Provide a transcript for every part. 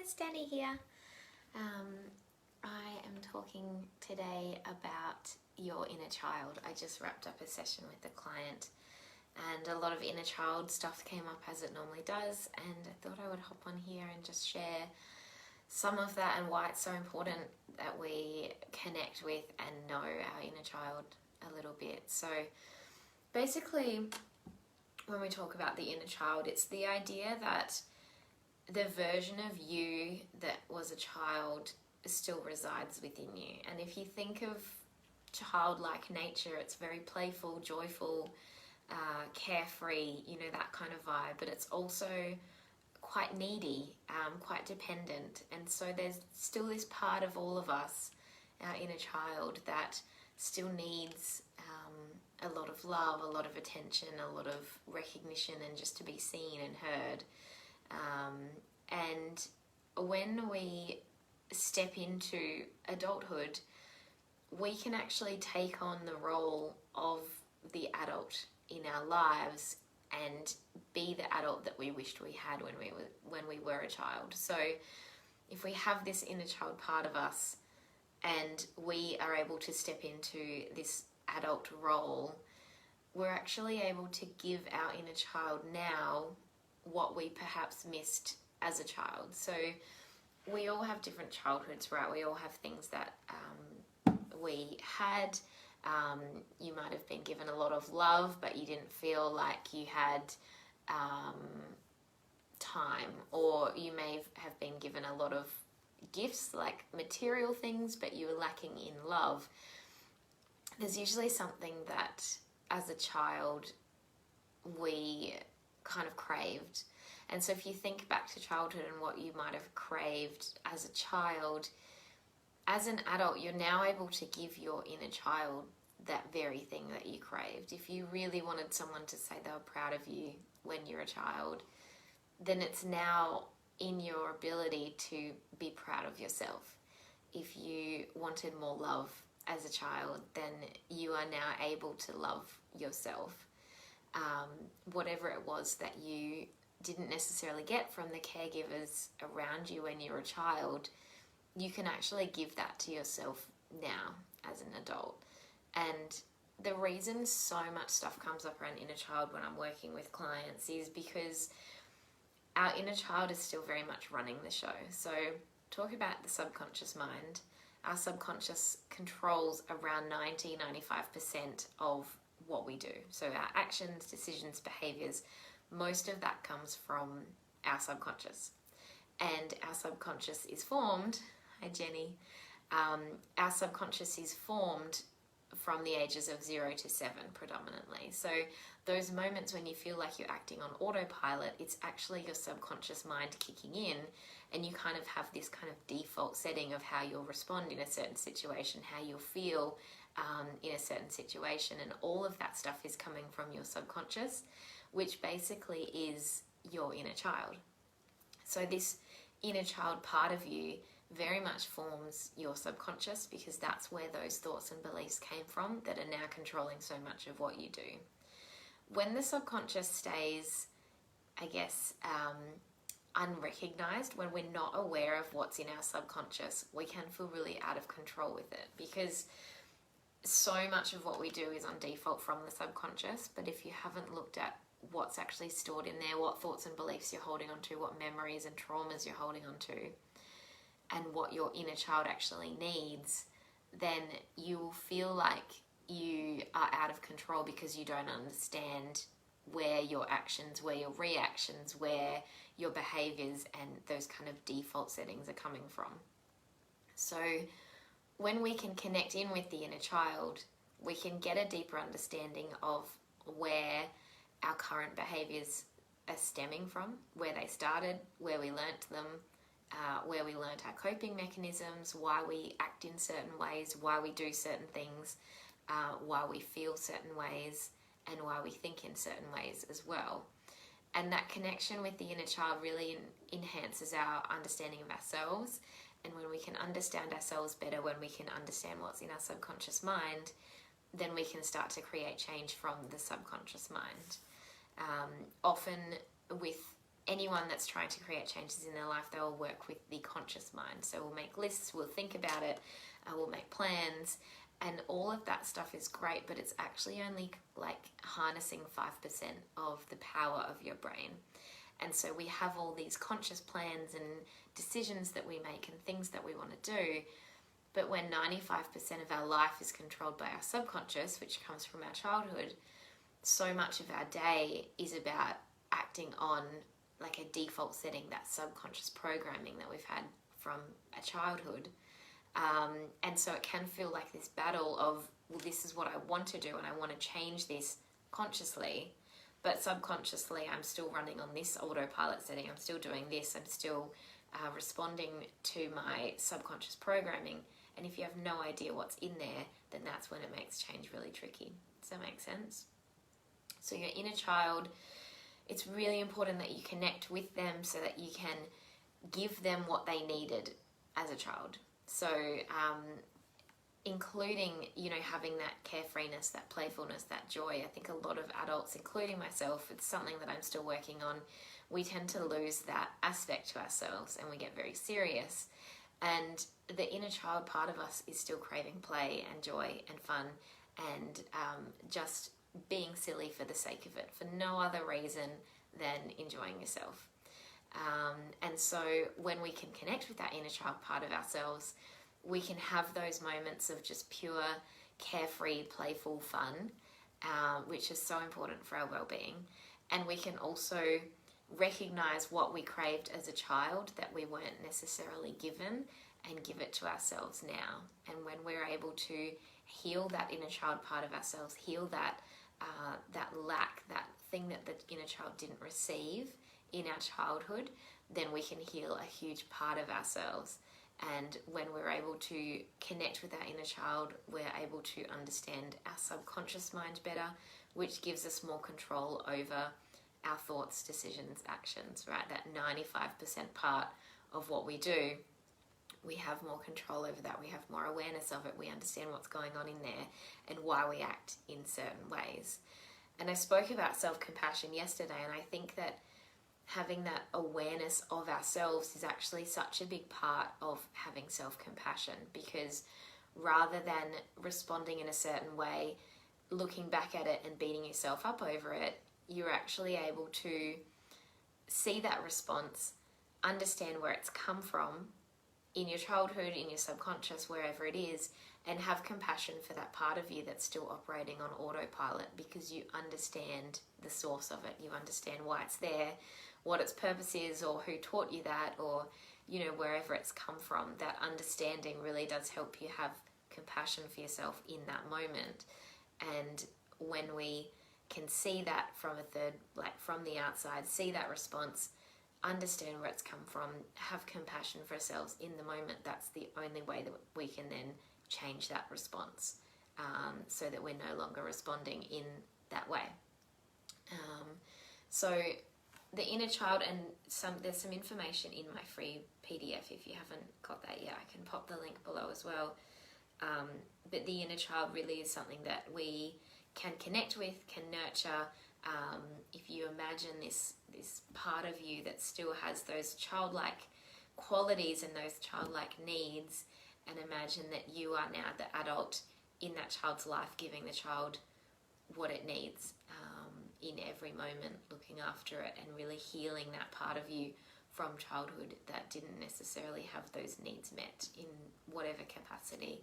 it's Danny here. I am talking today about your inner child. I just wrapped up a session with a client and a lot of inner child stuff came up as it normally does, and I thought I would hop on here and just share some of that and why it's so important that we connect with and know our inner child a little bit. So basically, when we talk about the inner child, it's the idea that the version of you that was a child still resides within you. And if you think of childlike nature, it's very playful, joyful, carefree, that kind of vibe, but it's also quite needy, quite dependent. And so there's still this part of all of us, our inner child, that still needs a lot of love, a lot of attention, a lot of recognition, and just to be seen and heard. And when we step into adulthood, we can actually take on the role of the adult in our lives and be the adult that we wished we had when we were a child. So if we have this inner child part of us and we are able to step into this adult role, we're actually able to give our inner child now what we perhaps missed as a child. So we all have different childhoods, right? We all have things that we had. You might have been given a lot of love, but you didn't feel like you had time, or you may have been given a lot of gifts, like material things, but you were lacking in love. There's usually something that as a child we kind of craved. And so if you think back to childhood and what you might have craved as a child, as an adult, you're now able to give your inner child that very thing that you craved. If you really wanted someone to say they were proud of you when you're a child, then it's now in your ability to be proud of yourself. If you wanted more love as a child, then you are now able to love yourself. Whatever it was that you didn't necessarily get from the caregivers around you when you were a child, you can actually give that to yourself now as an adult. And the reason so much stuff comes up around inner child when I'm working with clients is because our inner child is still very much running the show. So talk about the subconscious mind. Our subconscious controls around 90-95% of what we do. So our actions, decisions, behaviors, most of that comes from our subconscious. And our subconscious is formed, hi Jenny, our subconscious is formed from the ages of 0 to 7 predominantly. So those moments when you feel like you're acting on autopilot, it's actually your subconscious mind kicking in, and you kind of have this kind of default setting of how you'll respond in a certain situation, how you'll feel in a certain situation, and all of that stuff is coming from your subconscious, which basically is your inner child. So this inner child part of you very much forms your subconscious, because that's where those thoughts and beliefs came from that are now controlling so much of what you do. When the subconscious stays, I guess, unrecognized, when we're not aware of what's in our subconscious, we can feel really out of control with it, because so much of what we do is on default from the subconscious. But if you haven't looked at what's actually stored in there, what thoughts and beliefs you're holding on to, what memories and traumas you're holding on to, and what your inner child actually needs, then you will feel like you are out of control because you don't understand where your actions, where your reactions, where your behaviors and those kind of default settings are coming from. So when we can connect in with the inner child, we can get a deeper understanding of where our current behaviors are stemming from, where they started, where we learnt them, where we learnt our coping mechanisms, why we act in certain ways, why we do certain things, why we feel certain ways, and why we think in certain ways as well. And that connection with the inner child really enhances our understanding of ourselves. And when we can understand ourselves better, when we can understand what's in our subconscious mind, then we can start to create change from the subconscious mind. Often with anyone that's trying to create changes in their life, they will work with the conscious mind. So we'll make lists, we'll think about it, we'll make plans, and all of that stuff is great, but it's actually only like harnessing 5% of the power of your brain. And so we have all these conscious plans and decisions that we make and things that we want to do, but when 95% of our life is controlled by our subconscious, which comes from our childhood, so much of our day is about acting on like a default setting, that subconscious programming that we've had from a childhood. And so it can feel like this battle of, well, this is what I want to do and I want to change this consciously, but subconsciously I'm still running on this autopilot setting, I'm still doing this, I'm still responding to my subconscious programming. And if you have no idea what's in there, then that's when it makes change really tricky. Does that make sense? So your inner child, it's really important that you connect with them so that you can give them what they needed as a child. So including, having that carefreeness, that playfulness, that joy. I think a lot of adults, including myself, it's something that I'm still working on. We tend to lose that aspect to ourselves and we get very serious. And the inner child part of us is still craving play and joy and fun and just being silly for the sake of it, for no other reason than enjoying yourself. And so when we can connect with that inner child part of ourselves, we can have those moments of just pure, carefree, playful fun, which is so important for our well-being. And we can also recognize what we craved as a child that we weren't necessarily given and give it to ourselves now. And when we're able to heal that inner child part of ourselves, heal that lack, that thing that the inner child didn't receive in our childhood, then we can heal a huge part of ourselves. And when we're able to connect with our inner child, we're able to understand our subconscious mind better, which gives us more control over our thoughts, decisions, actions, right? That 95% part of what we do, we have more control over that. We have more awareness of it. We understand what's going on in there and why we act in certain ways. And I spoke about self-compassion yesterday, and I think that having that awareness of ourselves is actually such a big part of having self-compassion, because rather than responding in a certain way, looking back at it and beating yourself up over it, you're actually able to see that response, understand where it's come from in your childhood, in your subconscious, wherever it is, and have compassion for that part of you that's still operating on autopilot, because you understand the source of it. You understand why it's there, what its purpose is, or who taught you that, or wherever it's come from. That understanding really does help you have compassion for yourself in that moment. And when we can see that from a third, like from the outside, see that response, understand where it's come from, have compassion for ourselves in the moment, that's the only way that we can then change that response, so that we're no longer responding in that way. So the inner child, and there's some information in my free PDF. If you haven't got that yet, I can pop the link below as well. But the inner child really is something that we can connect with, can nurture. If you imagine this part of you that still has those childlike qualities and those childlike needs, and imagine that you are now the adult in that child's life, giving the child what it needs in every moment, looking after it and really healing that part of you from childhood that didn't necessarily have those needs met in whatever capacity.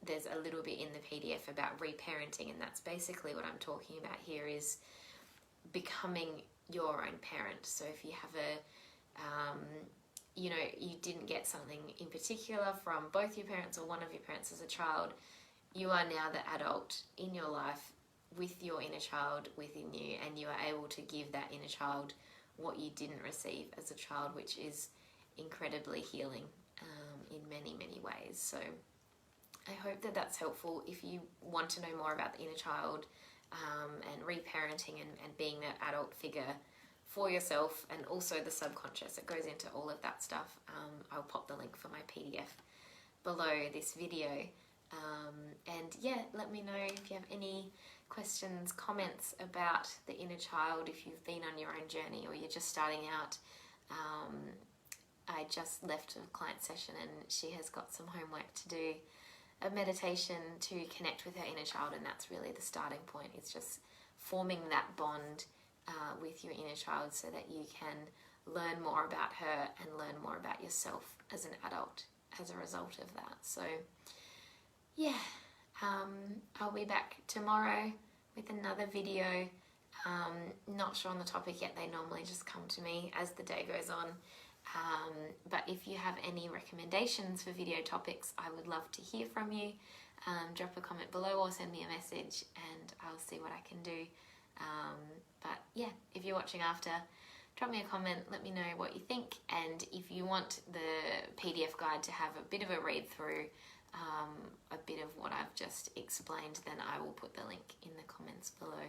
There's a little bit in the PDF about reparenting, and that's basically what I'm talking about here, is becoming your own parent. So if you have you didn't get something in particular from both your parents or one of your parents as a child, you are now the adult in your life with your inner child within you, and you are able to give that inner child what you didn't receive as a child, which is incredibly healing in many, many ways. So I hope that that's helpful. If you want to know more about the inner child and reparenting and being that adult figure for yourself, and also the subconscious, it goes into all of that stuff. I'll pop the link for my PDF below this video. And yeah, let me know if you have any questions, comments about the inner child, if you've been on your own journey or you're just starting out. I just left a client session and she has got some homework to do, a meditation to connect with her inner child, and that's really the starting point. It's just forming that bond with your inner child so that you can learn more about her and learn more about yourself as an adult as a result of that. So yeah, I'll be back tomorrow with another video. Not sure on the topic yet. They normally just come to me as the day goes on. But if you have any recommendations for video topics, I would love to hear from you. Drop a comment below or send me a message and I'll see what I can do. But yeah, if you're watching after, drop me a comment, let me know what you think, and if you want the PDF guide to have a bit of a read through, a bit of what I've just explained, then I will put the link in the comments below.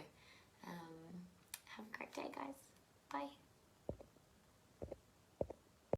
Have a great day, guys. Bye.